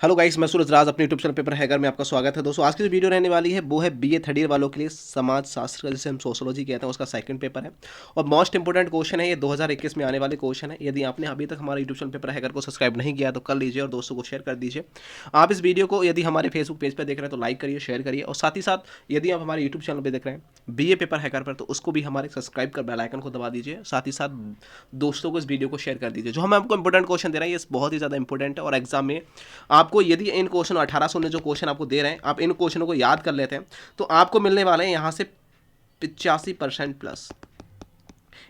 Hello guys, मैं सूरज राज अपने YouTube channel paper hacker में आपका स्वागत है। दोस्तों, आज की जो वीडियो रहने वाली है वो है बीए थर्ड ईयर वालों के लिए समाज शास्त्र, जिसे हम सोशोलॉजी कहते हैं, उसका सेकंड पेपर है और मोस्ट इंपोर्टेंट क्वेश्चन है। ये 2021 में आने वाले क्वेश्चन है। यदि आपने अभी तक हमारे यूट्यूब चैनल पेपर हैकर को सब्सक्राइब नहीं किया तो कर लीजिए और दोस्तों को शेयर कर दीजिए। आप इस वीडियो को यदि हमारे फेसबुक पेज पर देख रहे हैं तो लाइक करिए, शेयर करिए और साथ ही साथ यदि आप हमारे यूट्यूब चैनल पर देख रहे हैं बीए पेपर हैकर पर तो उसको भी हमारे सब्सक्राइब कर बेल आइकन को दबा दीजिए। साथ ही साथ दोस्तों को इस वीडियो को शेयर कर दीजिए। जो हम आपको इंपॉर्टेंट क्वेश्चन दे रहे हैं ये बहुत ही ज़्यादा इंपॉर्टेंट है और एग्जाम में आपको यदि इन क्वेश्चन 1800 जो क्वेश्चन आपको दे रहे हैं आप इन क्वेश्चनों को याद कर लेते हैं तो आपको मिलने वाले हैं यहाँ से 85% प्लस,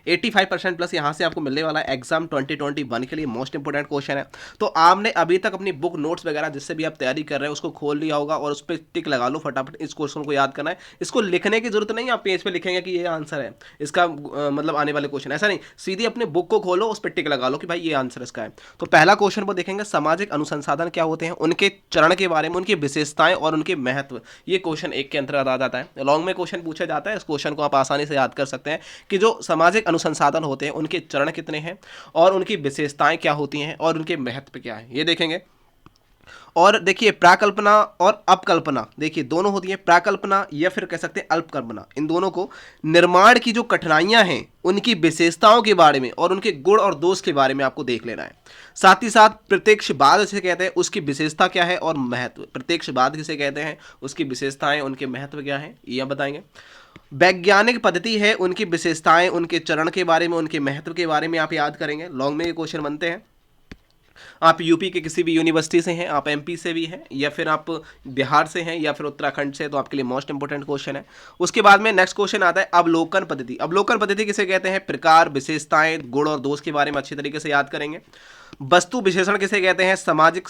85% प्लस यहाँ से आपको मिलने वाला है एग्जाम 2021 के लिए। मोस्ट इंपोर्टेंट क्वेश्चन है। तो आपने अभी तक अपनी बुक नोट्स वगैरह जिससे भी आप तैयारी कर रहे हैं उसको खोल लिया होगा और उस पर टिक लगा लो फटाफट। इस क्वेश्चन को याद करना है, इसको लिखने की जरूरत नहीं, आप पेज पे लिखेंगे कि ये आंसर है इसका, मतलब आने वाले क्वेश्चन ऐसा नहीं, सीधी अपने बुक को खोलो उस पर टिक लगा लो कि भाई ये आंसर इसका है। तो पहला क्वेश्चन वो देखेंगे, सामाजिक अनुसंसाधन क्या होते हैं, उनके चरण के बारे में, उनकी विशेषताएं और उनके महत्व। ये क्वेश्चन एक के अंतर्गत आ जाता है। लॉन्ग में क्वेश्चन पूछा जाता है, इस क्वेश्चन को आप आसानी से याद कर सकते हैं कि जो सामाजिक अनुसंसाधन होते हैं उनके चरण कितने हैं और उनकी विशेषताएं क्या होती हैं और उनके महत्व क्या है, ये देखेंगे। और देखिए प्राकल्पना और अपकल्पना, देखिए दोनों होती है, प्राकल्पना या फिर कह सकते हैं अल्पकल्पना। इन दोनों को निर्माण की जो कठिनाइयां हैं उनकी विशेषताओं के बारे में और उनके गुण और दोष के बारे में आपको देख लेना है। साथ ही साथ प्रत्यक्षवाद जिसे कहते हैं उसकी विशेषता क्या है और महत्व, प्रत्यक्षवाद जिसे कहते हैं उसकी विशेषताएं उनके महत्व क्या है ये हम बताएंगे। वैज्ञानिक पद्धति है, उनकी विशेषताएं, उनके चरण के बारे में, उनके महत्व के बारे में आप याद करेंगे। लॉन्ग में ये क्वेश्चन बनते हैं। आप यूपी के किसी भी यूनिवर्सिटी से हैं, आप एमपी से भी हैं या फिर आप बिहार से हैं या फिर उत्तराखंड से, तो आपके लिए मोस्ट इंपोर्टेंट क्वेश्चन है। उसके बाद में नेक्स्ट क्वेश्चन आता है अवलोकन पद्धति। अवलोकन पद्धति किसे कहते हैं, प्रकार, विशेषताएं, गुण और दोष के बारे में अच्छी तरीके से याद करेंगे। वस्तु विशेषण किसे कहते हैं, सामाजिक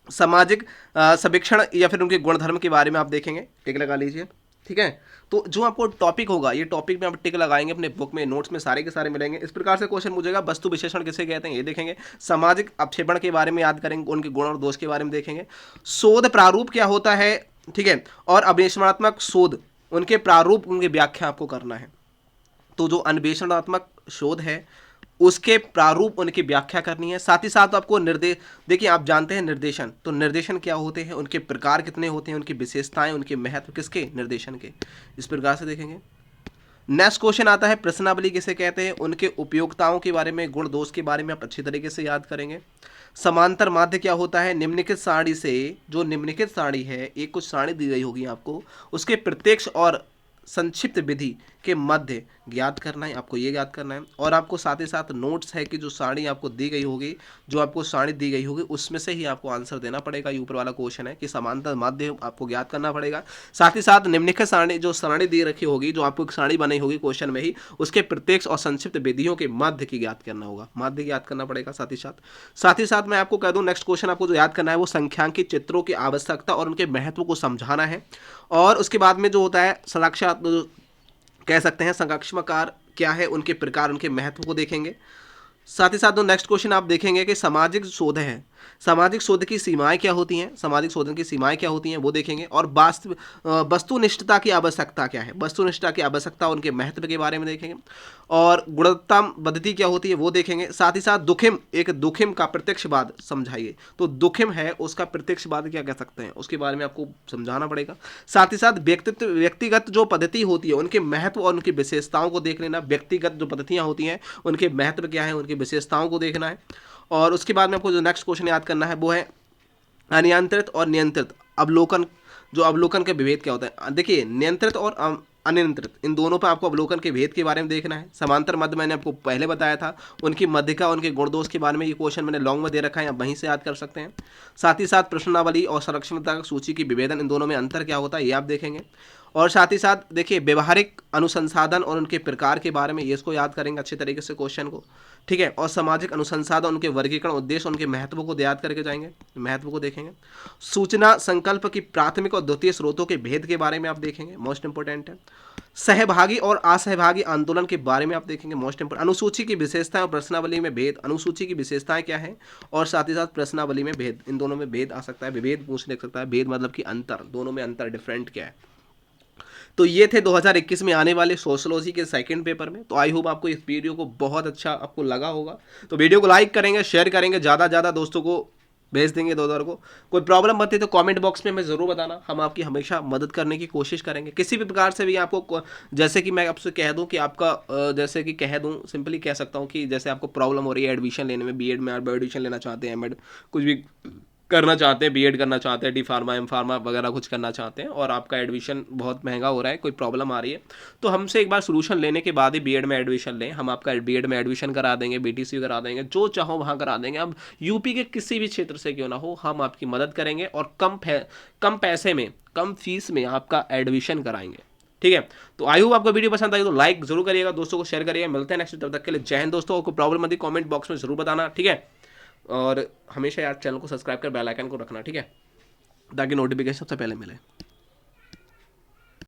सामाजिक समीक्षण या फिर उनके गुणधर्म के बारे में आप देखेंगे। टिक लगा लीजिए, ठीक है। तो जो आपको टॉपिक होगा ये टॉपिक में आप टिक लगाएंगे, अपने बुक में नोट्स में सारे के सारे मिलेंगे। इस प्रकार से क्वेश्चन पूछेगा, वस्तु विशेषण किसे कहते हैं ये देखेंगे। सामाजिक अवक्षेपण के बारे में याद करेंगे, उनके गुण और दोष के बारे में देखेंगे। शोध प्रारूप क्या होता है, ठीक है, और अन्वेषणात्मक शोध, उनके प्रारूप, उनकी व्याख्या आपको करना है। तो जो अन्वेषणात्मक शोध है उसके प्रारूप, उनकी व्याख्या करनी है। साथ ही साथ आपको निर्देश, देखिए आप जानते हैं निर्देशन, तो निर्देशन क्या होते हैं, उनके प्रकार कितने होते हैं, उनकी विशेषताएं, उनके महत्व किसके, निर्देशन के, इस प्रकार से देखेंगे। नेक्स्ट क्वेश्चन आता है प्रश्नावली किसे कहते हैं, उनके उपयोगिताओं के बारे में, गुण दोष के बारे में आप अच्छी तरीके से याद करेंगे। समांतर माध्य क्या होता है, निम्नलिखित सारणी से, जो निम्नलिखित सारणी है, एक कुछ सारणी दी गई होगी आपको, उसके प्रत्यक्ष और संक्षिप्त विधि के मध्य ज्ञात करना है, आपको ये ज्ञात करना है। और आपको साथ ही साथ नोट्स है कि जो सारणी आपको दी गई होगी, जो आपको सारणी दी गई होगी उसमें से ही आपको आंसर देना पड़ेगा। ये ऊपर वाला क्वेश्चन है कि समांतर माध्य आपको ज्ञात करना पड़ेगा। साथ ही साथ निम्नलिखित सारणी, जो सारणी दी रखी होगी, जो आपको एक सारणी बनी होगी क्वेश्चन में ही, उसके प्रत्यक्ष और संक्षिप्त विधियों के मध्य की ज्ञात करना होगा, माध्य ज्ञात करना पड़ेगा। साथ ही साथ मैं आपको कह दूं नेक्स्ट क्वेश्चन आपको जो याद करना है वो संख्यांकित चित्रों की आवश्यकता और उनके महत्व को समझाना है। और उसके बाद में जो होता है साक्षात, कह सकते हैं संकल्पकार क्या है, उनके प्रकार, उनके महत्व को देखेंगे। साथ ही साथ दो नेक्स्ट क्वेश्चन आप देखेंगे कि सामाजिक शोध है, सामाजिक शोध की सीमाएं क्या होती हैं, सामाजिक शोधन की सीमाएं क्या होती हैं वो देखेंगे। और वस्तुनिष्ठता की आवश्यकता क्या है, वस्तुनिष्ठता की आवश्यकता, उनके महत्व के बारे में देखेंगे। और गुणवत्ता पद्धति क्या होती है वो देखेंगे। साथ ही साथ दुखिम, एक दुखिम का प्रत्यक्षवाद समझाइए, तो दुखिम है उसका प्रत्यक्षवाद क्या कह सकते हैं उसके बारे में आपको समझाना पड़ेगा। साथ ही साथ व्यक्तिगत जो पद्धति होती है उनके महत्व और उनकी विशेषताओं को देख लेना। व्यक्तिगत जो पद्धतियाँ होती हैं उनके महत्व क्या है, उनकी विशेषताओं को देखना है। और उसके बाद में आपको जो नेक्स्ट क्वेश्चन याद करना है वो है अनियंत्रित और नियंत्रित अवलोकन। जो अवलोकन का विभेद क्या होता है, देखिए नियंत्रित और अनियंत्रित, इन दोनों पर आपको अवलोकन के भेद के बारे में देखना है। समांतर मध्य मैंने आपको पहले बताया था, उनकी मध्यिका, उनके गुण दोष के बारे में ये क्वेश्चन मैंने लॉन्ग में दे रखा है, आप वहीं से याद कर सकते हैं। साथ ही साथ प्रश्नावली और संरक्षणता सूची की विभेदन, इन दोनों में अंतर क्या होता है ये आप देखेंगे। और साथ ही साथ देखिए व्यवहारिक अनुसंसाधन और उनके प्रकार के बारे में ये इसको याद करेंगे अच्छे तरीके से क्वेश्चन को, ठीक है। और सामाजिक अनुसंसाधन, उनके वर्गीकरण, उद्देश्य, उनके महत्व को याद करके जाएंगे, महत्व को देखेंगे। सूचना संकल्प की प्राथमिक और द्वितीय स्रोतों के भेद के बारे में आप देखेंगे, मोस्ट इंपोर्टेंट है। सहभागी और असहभागी आंदोलन के बारे में आप देखेंगे, मोस्ट इंपोर्टेंट। अनुसूची की विशेषताएं और प्रश्नावली में भेद, अनुसूची की विशेषताएं क्या है और साथ ही साथ प्रश्नावली में भेद, इन दोनों में भेद आ सकता है, विभेद पूछ ले सकता है, भेद मतलब कि अंतर, दोनों में अंतर, डिफरेंट क्या है। तो ये थे 2021 में आने वाले सोशोलॉजी के सेकंड पेपर में। तो आई होप आपको इस वीडियो को बहुत अच्छा आपको लगा होगा। तो वीडियो को लाइक करेंगे, शेयर करेंगे, ज़्यादा से ज़्यादा दोस्तों को भेज देंगे 2,000 को। कोई प्रॉब्लम बनती है तो कमेंट बॉक्स में हमें ज़रूर बताना, हम आपकी हमेशा मदद करने की कोशिश करेंगे किसी भी प्रकार से भी आपको जैसे कि मैं आपसे कह दूं कि आपका जैसे कि कह दूं, सिंपली कह सकता हूं कि जैसे आपको प्रॉब्लम हो रही है एडमिशन लेने में, बीएड में आप एडमिशन लेना चाहते हैं, एमएड कुछ भी करना चाहते हैं, बीएड करना चाहते हैं, डी फार्मा एम फार्मा वगैरह कुछ करना चाहते हैं और आपका एडमिशन बहुत महंगा हो रहा है, कोई प्रॉब्लम आ रही है, तो हमसे एक बार सोल्यूशन लेने के बाद ही बीएड में एडमिशन लें। हम आपका बीएड में एडमिशन करा देंगे, बीटीसी करा देंगे, जो चाहो वहाँ करा देंगे। अब यूपी के किसी भी क्षेत्र से क्यों ना हो, हम आपकी मदद करेंगे और कम पैसे में, कम फीस में आपका एडमिशन कराएंगे। ठीक है, तो आई होप आपको वीडियो पसंद आई तो लाइक जरूर करिएगा, दोस्तों को शेयर करिएगा। मिलते हैं नेक्स्ट, तब तक के लिए जय हिंद दोस्तों। को प्रॉब्लम आती कमेंट बॉक्स में जरूर बताना, ठीक है। और हमेशा यार चैनल को सब्सक्राइब कर बेल आइकन को रखना, ठीक है, ताकि नोटिफिकेशन सबसे पहले मिले।